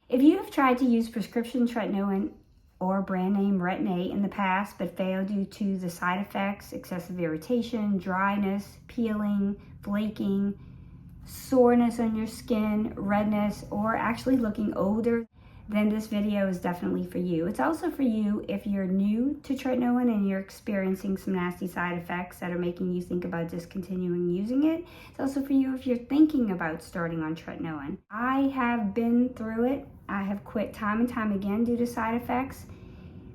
If you have tried to use prescription tretinoin or brand name Retin A in the past but failed due to the side effects, excessive irritation, dryness, peeling, flaking, soreness on your skin, redness, or actually looking older, then this video is definitely for you. It's also for you if you're new to tretinoin and you're experiencing some nasty side effects that are making you think about discontinuing using it. It's also for you if you're thinking about starting on tretinoin. I have been through it. I have quit time and time again due to side effects,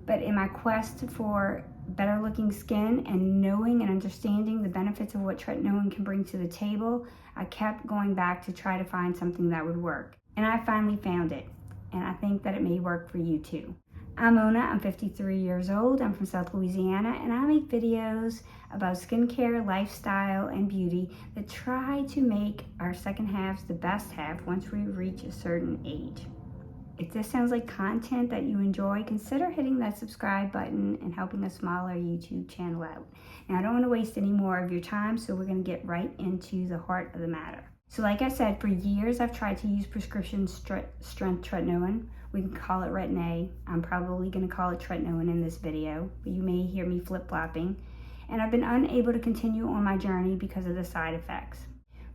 but in my quest for better looking skin and knowing and understanding the benefits of what tretinoin can bring to the table, I kept going back to try to find something that would work. And I finally found it. And I think that it may work for you too. I'm Mona, I'm 53 years old, I'm from South Louisiana, and I make videos about skincare, lifestyle, and beauty that try to make our second halves the best half once we reach a certain age. If this sounds like content that you enjoy, consider hitting that subscribe button and helping us small our YouTube channel out. Now, I don't want to waste any more of your time, so we're going to get right into the heart of the matter. So like I said, for years I've tried to use prescription strength tretinoin. We can call it Retin A. I'm probably going to call it tretinoin in this video, but you may hear me flip-flopping. And I've been unable to continue on my journey because of the side effects.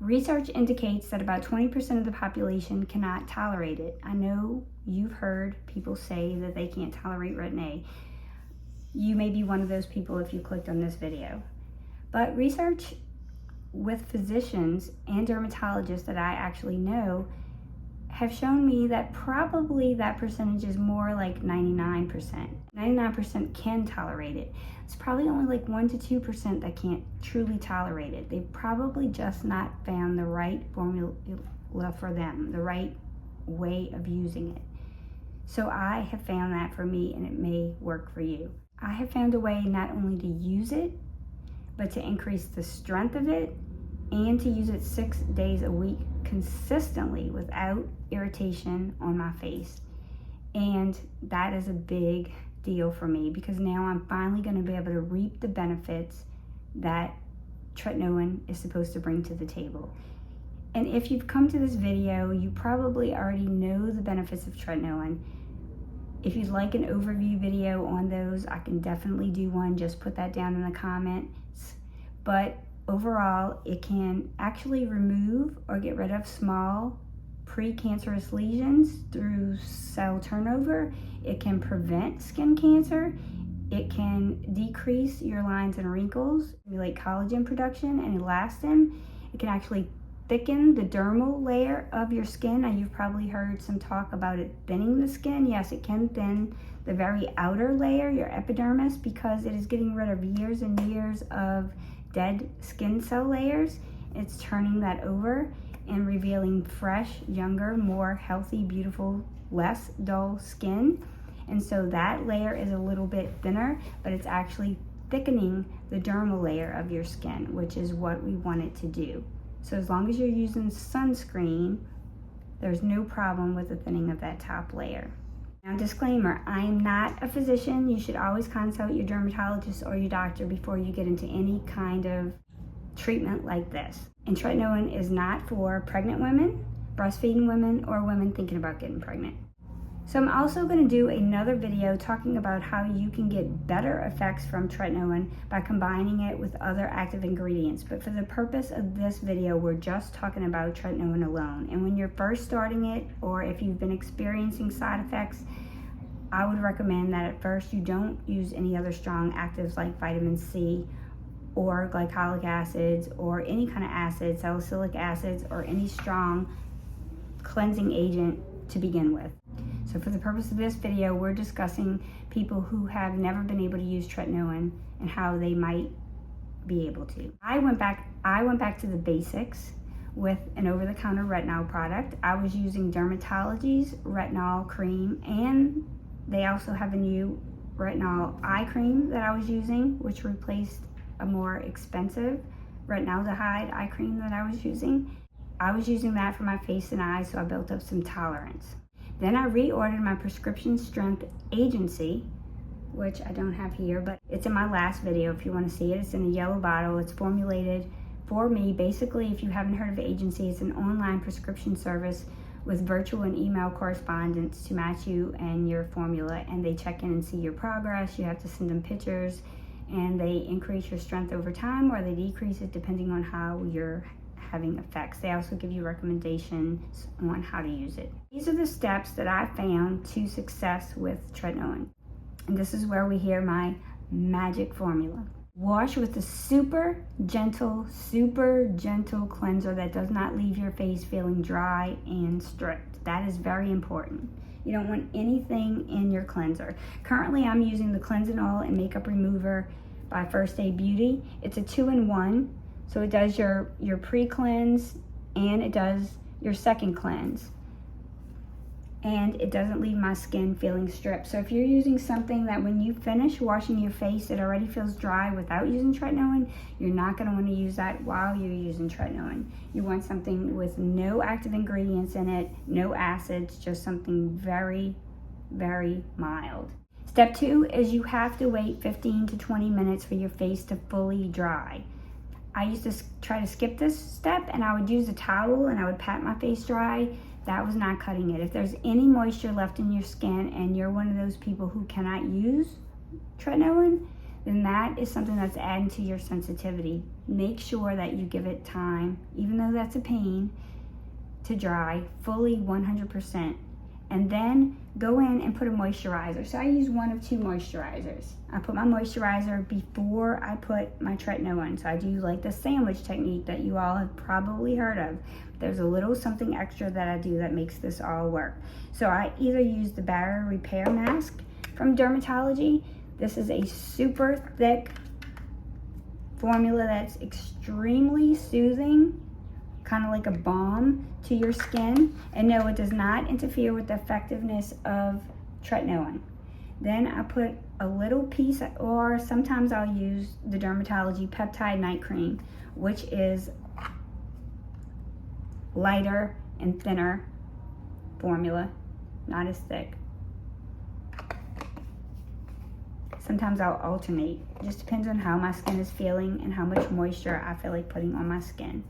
Research indicates that about 20% of the population cannot tolerate it. I know you've heard people say that they can't tolerate Retin A. You may be one of those people if you clicked on this video. But research with physicians and dermatologists that I actually know have shown me that probably that percentage is more like 99%. 99% can tolerate it. It's probably only like 1 to 2% that can't truly tolerate it. They've probably just not found the right formula for them, the right way of using it. So I have found that for me, and it may work for you. I have found a way not only to use it, but to increase the strength of it and to use it 6 days a week consistently without irritation on my face. And that is a big deal for me because now I'm finally going to be able to reap the benefits that tretinoin is supposed to bring to the table. And if you've come to this video, you probably already know the benefits of tretinoin. If you'd like an overview video on those, I can definitely do one. Just put that down in the comments. But overall, it can actually remove or get rid of small precancerous lesions through cell turnover. It can prevent skin cancer. It can decrease your lines and wrinkles, stimulate collagen production and elastin. It can actually thicken the dermal layer of your skin. Now, you've probably heard some talk about it thinning the skin. Yes, it can thin the very outer layer, your epidermis, because it is getting rid of years and years of dead skin cell layers. It's turning that over and revealing fresh, younger, more healthy, beautiful, less dull skin. And so that layer is a little bit thinner, but it's actually thickening the dermal layer of your skin, which is what we want it to do. So as long as you're using sunscreen, there's no problem with the thinning of that top layer. Now, disclaimer, I am not a physician. You should always consult your dermatologist or your doctor before you get into any kind of treatment like this. And tretinoin is not for pregnant women, breastfeeding women, or women thinking about getting pregnant. So I'm also going to do another video talking about how you can get better effects from tretinoin by combining it with other active ingredients. But for the purpose of this video, we're just talking about tretinoin alone. And when you're first starting it, or if you've been experiencing side effects, I would recommend that at first you don't use any other strong actives like vitamin C or glycolic acids or any kind of acid, salicylic acids, or any strong cleansing agent to begin with. So for the purpose of this video, we're discussing people who have never been able to use tretinoin and how they might be able to. I went back to the basics with an over-the-counter retinol product. I was using Dermatology's retinol cream, and they also have a new retinol eye cream that I was using, which replaced a more expensive retinaldehyde eye cream that I was using. I was using that for my face and eyes, so I built up some tolerance. Then I reordered my prescription strength agency, which I don't have here, but it's in my last video if you want to see it. It's in a yellow bottle. It's formulated for me. Basically, if you haven't heard of agency, it's an online prescription service with virtual and email correspondence to match you and your formula, and they check in and see your progress. You have to send them pictures, and they increase your strength over time or they decrease it depending on how you're having effects. They also give you recommendations on how to use it. These are the steps that I found to success with tretinoin. And this is where we hear my magic formula. Wash with a super gentle cleanser that does not leave your face feeling dry and stripped. That is very important. You don't want anything in your cleanser. Currently, I'm using the Cleansing Oil and Makeup Remover by First Aid Beauty. It's a 2-in-1, so it does your pre-cleanse and it does your second cleanse. And it doesn't leave my skin feeling stripped. So if you're using something that when you finish washing your face, it already feels dry without using tretinoin, you're not gonna wanna use that while you're using tretinoin. You want something with no active ingredients in it, no acids, just something very, very mild. Step 2 is you have to wait 15 to 20 minutes for your face to fully dry. I used to try to skip this step and I would use a towel and I would pat my face dry. That was not cutting it. If there's any moisture left in your skin and you're one of those people who cannot use tretinoin, then that is something that's adding to your sensitivity. Make sure that you give it time, even though that's a pain, to dry fully 100%. And then go in and put a moisturizer. So I use one of 2 moisturizers. I put my moisturizer before I put my tretinoin. So I do like the sandwich technique that you all have probably heard of. There's a little something extra that I do that makes this all work. So I either use the Barrier Repair Mask from Dermatology. This is a super thick formula that's extremely soothing, kind of like a balm to your skin. And no, it does not interfere with the effectiveness of tretinoin. Then I put a little piece, or sometimes I'll use the Dermatology Peptide Night Cream, which is lighter and thinner formula, not as thick. Sometimes I'll alternate. It just depends on how my skin is feeling and how much moisture I feel like putting on my skin.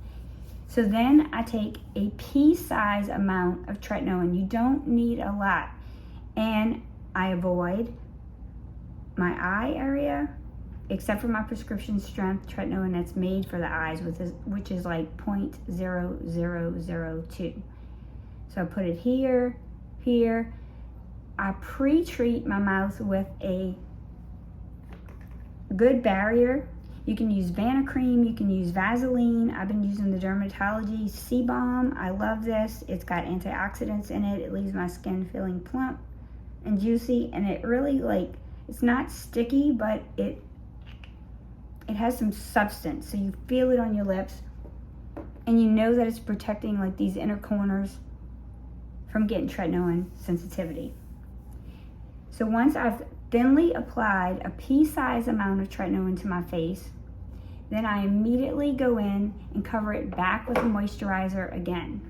So then I take a pea-size amount of tretinoin. You don't need a lot. And I avoid my eye area, except for my prescription strength tretinoin that's made for the eyes, which is like 0.0002. So I put it here, here. I pre-treat my mouth with a good barrier. You can use Vanicream, you can use Vaseline. I've been using the Dermatology Sea Balm. I love this. It's got antioxidants in it. It leaves my skin feeling plump and juicy, and it really, like, it's not sticky, but it has some substance. So you feel it on your lips and you know that it's protecting like these inner corners from getting tretinoin sensitivity. So once I've thinly applied a pea-sized amount of tretinoin to my face, then I immediately go in and cover it back with a moisturizer again.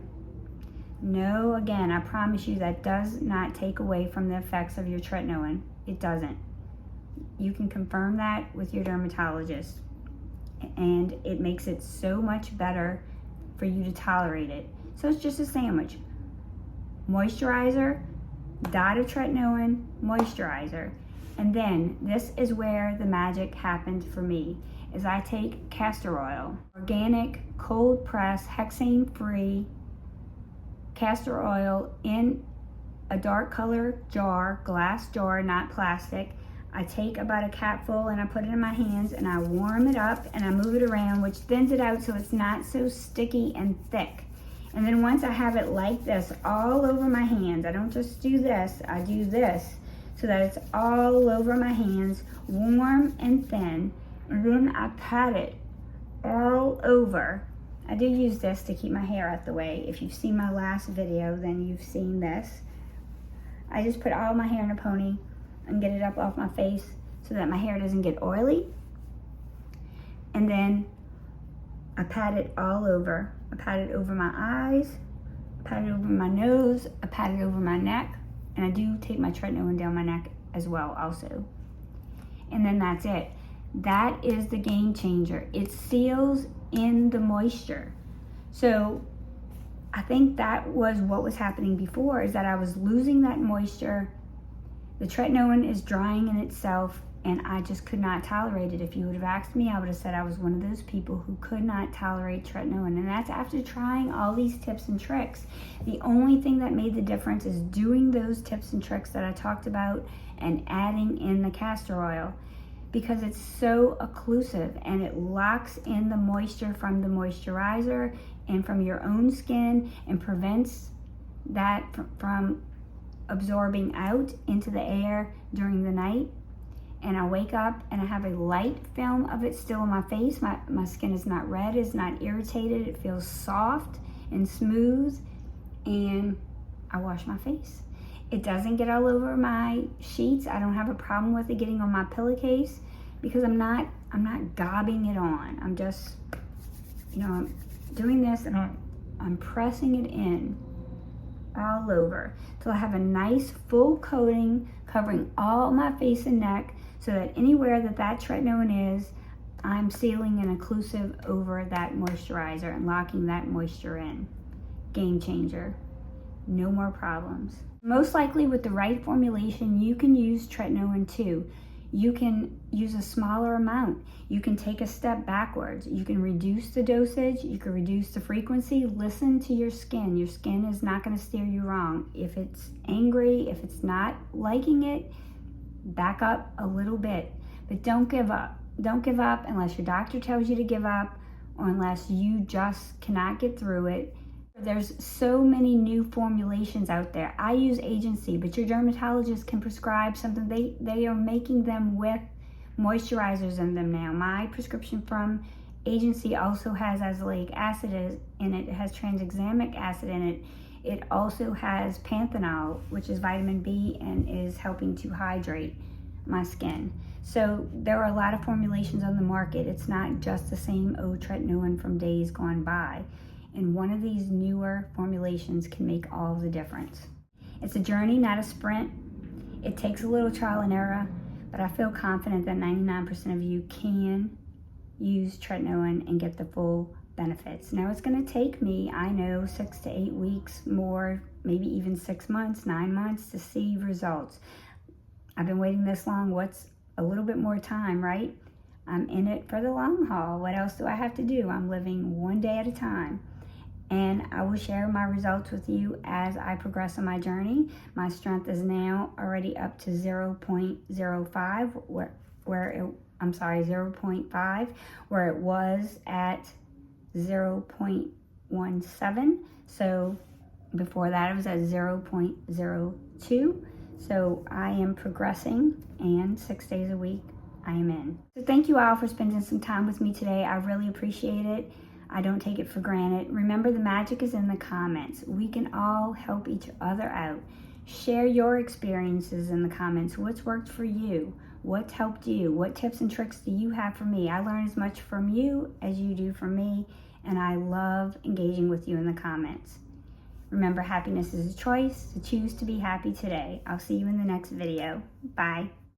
No, again, I promise you that does not take away from the effects of your tretinoin. It doesn't. You can confirm that with your dermatologist, and it makes it so much better for you to tolerate it. So it's just a sandwich. Moisturizer, dot of tretinoin, moisturizer. And then this is where the magic happened for me, is I take castor oil, organic, cold press, hexane free castor oil in a dark color jar, glass jar, not plastic. I take about a capful and I put it in my hands and I warm it up and I move it around, which thins it out so it's not so sticky and thick. And then once I have it like this all over my hands, I don't just do this, I do this so that it's all over my hands, warm and thin. And then I pat it all over. I do use this to keep my hair out the way. If you've seen my last video, then you've seen this. I just put all my hair in a pony and get it up off my face so that my hair doesn't get oily. And then I pat it all over. I pat it over my eyes, I pat it over my nose, I pat it over my neck, and I do take my tretinoin down my neck as well also. And then that's it. That is the game changer. It seals in the moisture. So I think that was what was happening before, is that I was losing that moisture. The tretinoin is drying in itself, and I just could not tolerate it. If you would have asked me, I would have said I was one of those people who could not tolerate tretinoin. And that's after trying all these tips and tricks. The only thing that made the difference is doing those tips and tricks that I talked about and adding in the castor oil, because it's so occlusive and it locks in the moisture from the moisturizer and from your own skin and prevents that from absorbing out into the air during the night. And I wake up and I have a light film of it still on my face. My skin is not red, it's not irritated, it feels soft and smooth, and I wash my face. It doesn't get all over my sheets. I don't have a problem with it getting on my pillowcase, because I'm not gobbing it on. I'm just, I'm doing this and I'm pressing it in all over till I have a nice full coating covering all my face and neck, so that anywhere that tretinoin is, I'm sealing an occlusive over that moisturizer and locking that moisture in. Game changer. No more problems. Most likely with the right formulation, you can use tretinoin too. You can use a smaller amount. You can take a step backwards. You can reduce the dosage. You can reduce the frequency. Listen to your skin. Your skin is not going to steer you wrong. If it's angry, if it's not liking it, back up a little bit. But don't give up. Don't give up unless your doctor tells you to give up, or unless you just cannot get through it. There's so many new formulations out there. I use agency, but your dermatologist can prescribe something. They are making them with moisturizers in them now. My prescription from agency also has azelaic acid in it. It has tranexamic acid in it. It also has panthenol, which is vitamin B and is helping to hydrate my skin. So there are a lot of formulations on the market. It's not just the same old tretinoin from days gone by. And one of these newer formulations can make all the difference. It's a journey, not a sprint. It takes a little trial and error, but I feel confident that 99% of you can use tretinoin and get the full benefits. Now it's going to take me, I know, 6 to 8 weeks more, maybe even 6 months, 9 months to see results. I've been waiting this long. What's a little bit more time, right? I'm in it for the long haul. What else do I have to do? I'm living one day at a time. And I will share my results with you as I progress on my journey. My strength is now already up to 0.05, 0.5, where it was at 0.17. So before that it was at 0.02. So I am progressing, and 6 days a week I am in. So thank you all for spending some time with me today. I really appreciate it. I don't take it for granted. Remember, the magic is in the comments. We can all help each other out. Share your experiences in the comments. What's worked for you? What's helped you? What tips and tricks do you have for me? I learn as much from you as you do from me, and I love engaging with you in the comments. Remember, happiness is a choice, so choose to be happy today. I'll see you in the next video. Bye.